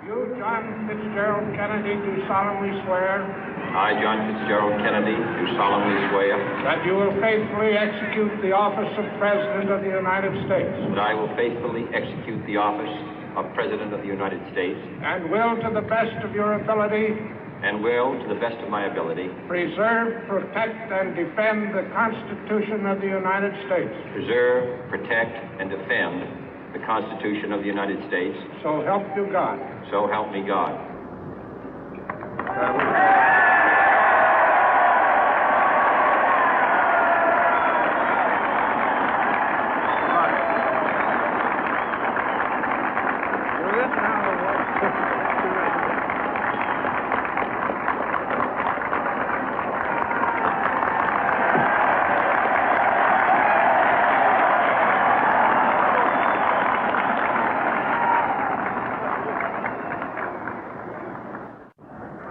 You, John Fitzgerald Kennedy, do solemnly swear I, John Fitzgerald Kennedy, do solemnly swear that you will faithfully execute the office of President of the United States that I will faithfully execute the office of President of the United States and will, to the best of your ability, and will, to the best of my ability, preserve, protect, and defend the Constitution of the United States. preserve, protect, and defend the Constitution of the United States. So help you God. So help me God.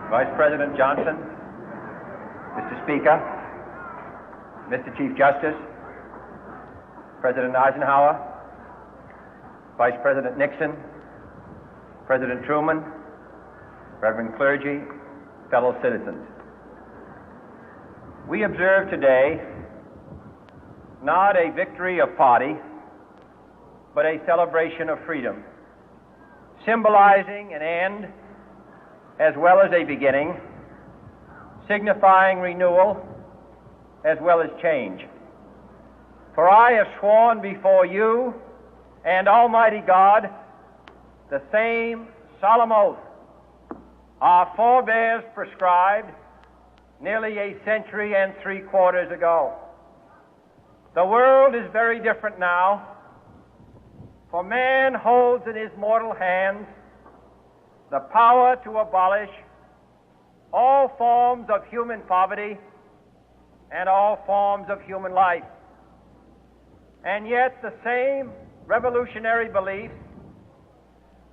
Vice President Johnson, Mr. Speaker, Mr. Chief Justice, President Eisenhower, Vice President Nixon, President Truman, Reverend clergy, fellow citizens. We observe today not a victory of party, but a celebration of freedom, symbolizing an end as well as a beginning, signifying renewal as well as change. For I have sworn before you and Almighty God the same solemn oath our forebears prescribed nearly a century and 3/4 ago. The world is very different now, for man holds in his mortal hands the power to abolish all forms of human poverty and all forms of human life. And yet the same revolutionary beliefs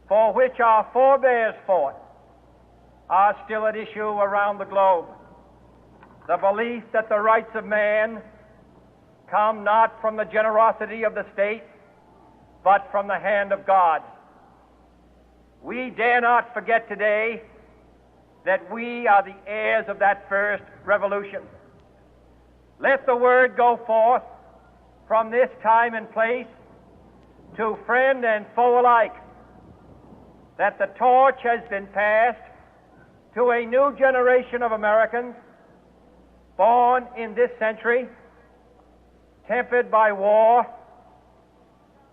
for which our forebears fought are still at issue around the globe. The belief that the rights of man come not from the generosity of the state, but from the hand of God. We dare not forget today that we are the heirs of that first revolution. Let the word go forth from this time and place to friend and foe alike that the torch has been passed to a new generation of Americans born in this century, tempered by war,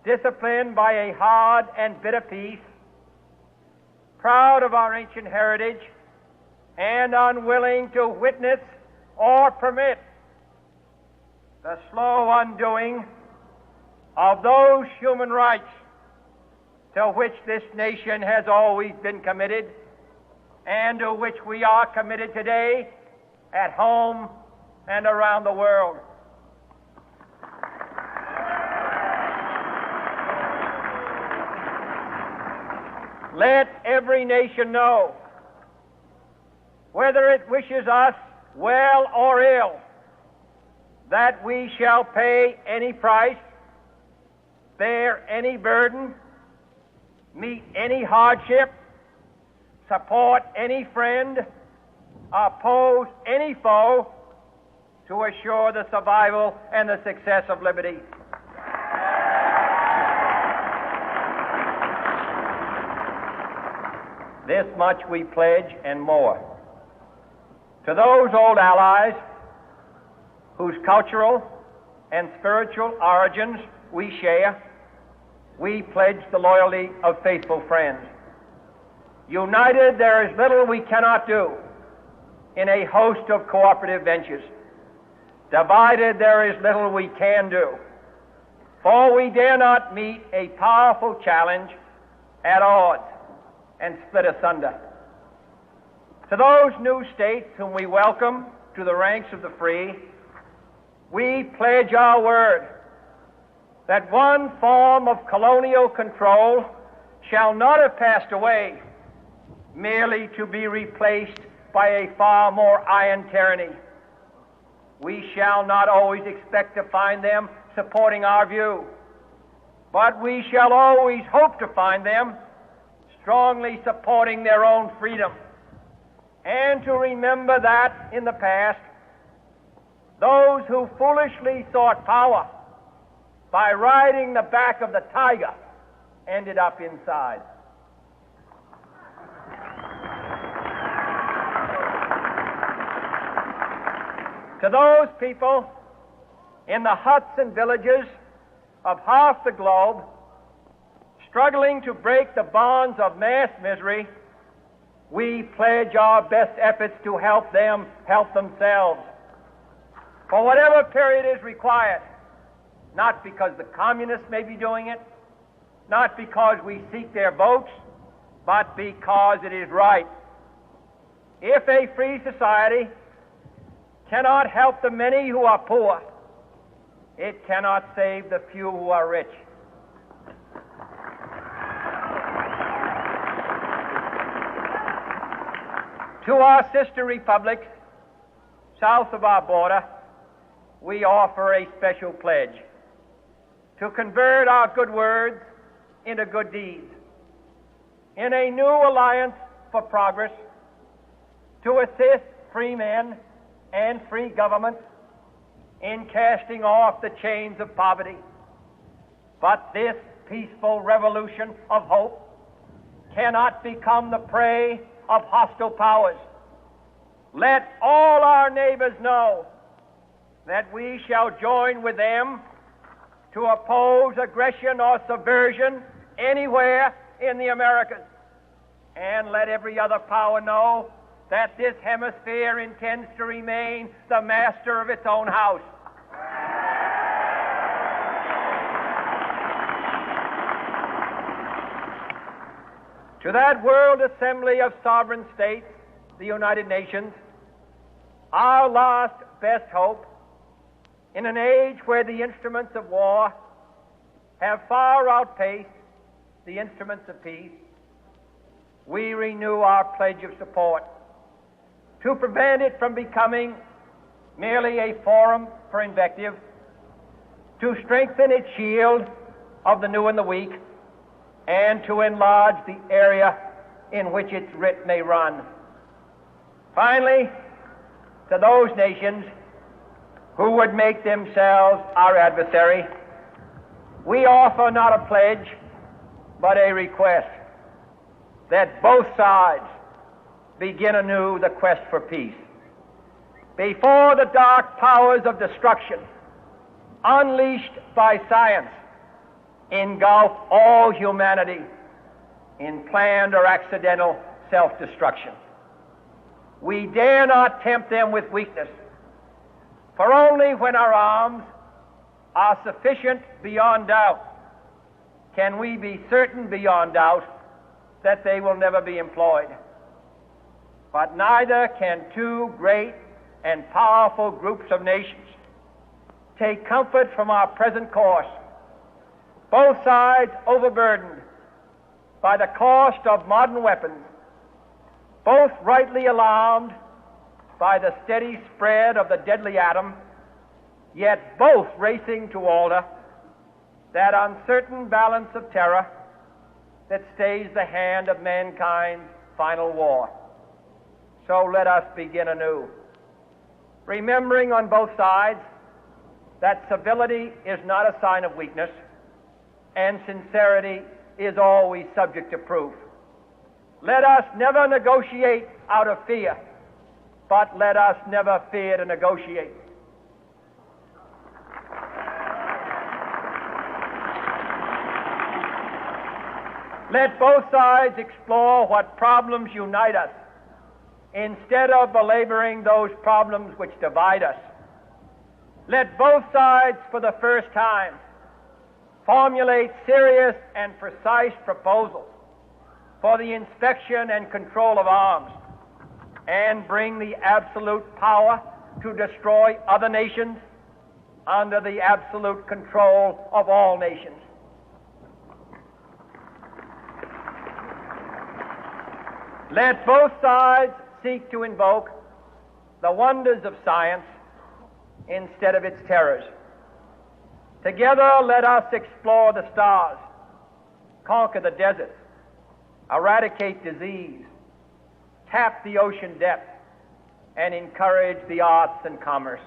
disciplined by a hard and bitter peace, proud of our ancient heritage, and unwilling to witness or permit the slow undoing of those human rights to which this nation has always been committed and to which we are committed today at home and around the world. Let every nation know, whether it wishes us well or ill, that we shall pay any price, bear any burden, meet any hardship, support any friend, oppose any foe to assure the survival and the success of liberty. This much we pledge and more. To those old allies whose cultural and spiritual origins we share, we pledge the loyalty of faithful friends. United, there is little we cannot do in a host of cooperative ventures. Divided, there is little we can do, for we dare not meet a powerful challenge at odds and split asunder. To those new states whom we welcome to the ranks of the free, we pledge our word that one form of colonial control shall not have passed away merely to be replaced by a far more iron tyranny. We shall not always expect to find them supporting our view, but we shall always hope to find them strongly supporting their own freedom, and to remember that in the past, those who foolishly sought power by riding the back of the tiger ended up inside. To those people in the huts and villages of half the globe struggling to break the bonds of mass misery, we pledge our best efforts to help them help themselves for whatever period is required, not because the communists may be doing it, not because we seek their votes, but because it is right. If a free society cannot help the many who are poor, it cannot save the few who are rich. To our sister republics south of our border, we offer a special pledge to convert our good words into good deeds, in a new alliance for progress, to assist free men and free governments in casting off the chains of poverty. But this peaceful revolution of hope cannot become the prey of hostile powers. Let all our neighbors know that we shall join with them to oppose aggression or subversion anywhere in the Americas. And let every other power know that this hemisphere intends to remain the master of its own house. To that World Assembly of Sovereign States, the United Nations, our last best hope, in an age where the instruments of war have far outpaced the instruments of peace, we renew our pledge of support to prevent it from becoming merely a forum for invective, to strengthen its shield of the new and the weak, and to enlarge the area in which its writ may run. Finally, to those nations who would make themselves our adversary, we offer not a pledge, but a request that both sides begin anew the quest for peace. Before the dark powers of destruction, unleashed by science, engulf all humanity in planned or accidental self-destruction, we dare not tempt them with weakness, for only when our arms are sufficient beyond doubt can we be certain beyond doubt that they will never be employed. But neither can two great and powerful groups of nations take comfort from our present course, both sides overburdened by the cost of modern weapons, both rightly alarmed by the steady spread of the deadly atom, yet both racing to alter that uncertain balance of terror that stays the hand of mankind's final war. So let us begin anew, remembering on both sides that civility is not a sign of weakness, and sincerity is always subject to proof. Let us never negotiate out of fear, but let us never fear to negotiate. Let both sides explore what problems unite us, instead of belaboring those problems which divide us. Let both sides, for the first time, formulate serious and precise proposals for the inspection and control of arms, and bring the absolute power to destroy other nations under the absolute control of all nations. Let both sides seek to invoke the wonders of science instead of its terrors. Together, let us explore the stars, conquer the deserts, eradicate disease, tap the ocean depth, and encourage the arts and commerce.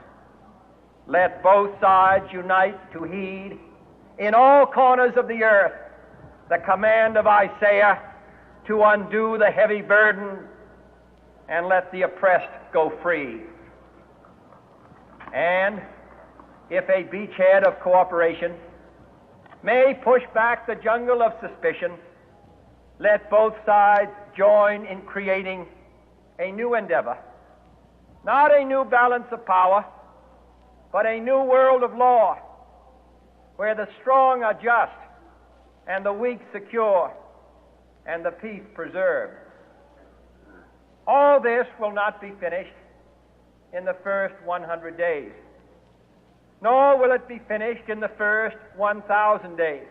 Let both sides unite to heed in all corners of the earth the command of Isaiah to undo the heavy burden and let the oppressed go free. And if a beachhead of cooperation may push back the jungle of suspicion, let both sides join in creating a new endeavor, not a new balance of power, but a new world of law, where the strong are just and the weak secure and the peace preserved. All this will not be finished in the first 100 days, nor will it be finished in the first 1,000 days,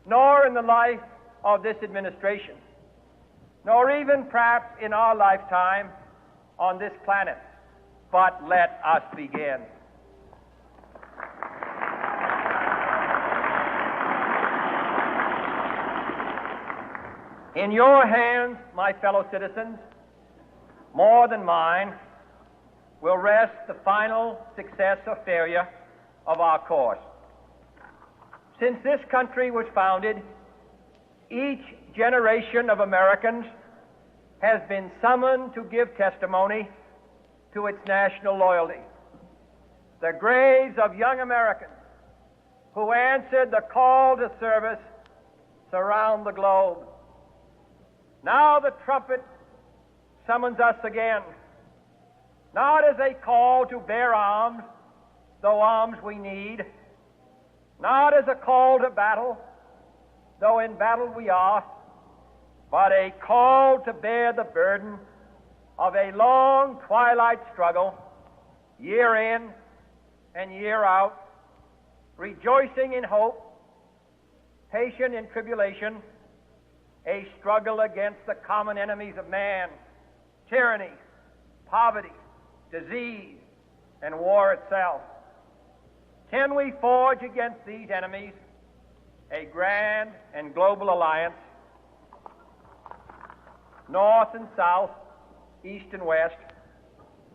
nor in the life of this administration, nor even perhaps in our lifetime on this planet. But let us begin. In your hands, my fellow citizens, more than mine, will rest the final success or failure of our course. Since this country was founded, each generation of Americans has been summoned to give testimony to its national loyalty. The graves of young Americans who answered the call to service surround the globe. Now the trumpet summons us again, not as a call to bear arms, though arms we need, not as a call to battle, though in battle we are, but a call to bear the burden of a long twilight struggle, year in and year out, rejoicing in hope, patient in tribulation, a struggle against the common enemies of man, tyranny, poverty, disease, and war itself. Can we forge against these enemies a grand and global alliance, north and south, east and west,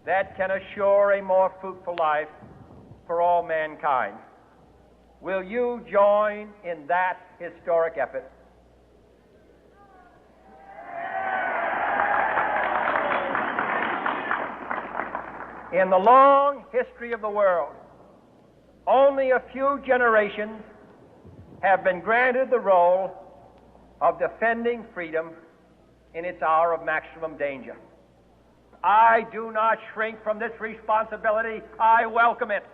that can assure a more fruitful life for all mankind? Will you join in that historic effort? In the long history of the world, only a few generations have been granted the role of defending freedom in its hour of maximum danger. I do not shrink from this responsibility. I welcome it.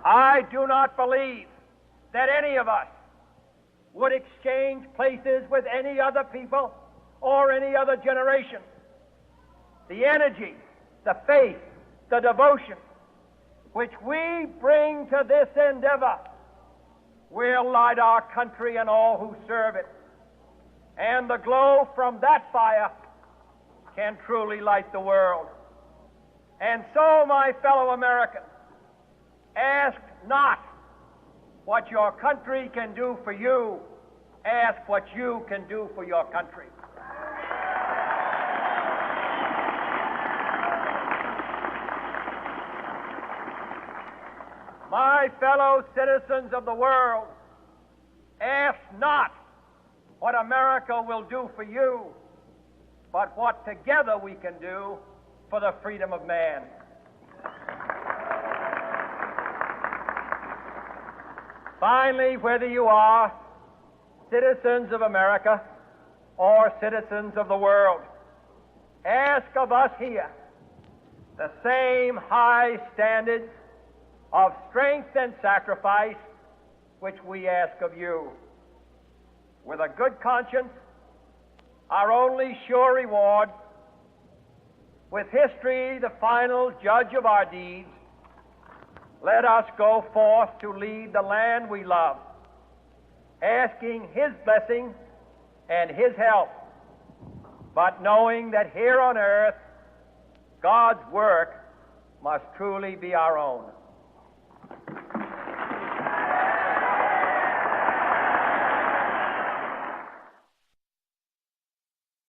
I do not believe that any of us would exchange places with any other people or any other generation. The energy, the faith, the devotion which we bring to this endeavor will light our country and all who serve it. And the glow from that fire can truly light the world. And so, my fellow Americans, ask not what your country can do for you. Ask what you can do for your country. My fellow citizens of the world, ask not what America will do for you, but what together we can do for the freedom of man. Finally, whether you are citizens of America or citizens of the world, ask of us here the same high standards of strength and sacrifice which we ask of you. With a good conscience, our only sure reward, with history the final judge of our deeds, let us go forth to lead the land we love, asking His blessing and His help, but knowing that here on earth, God's work must truly be our own.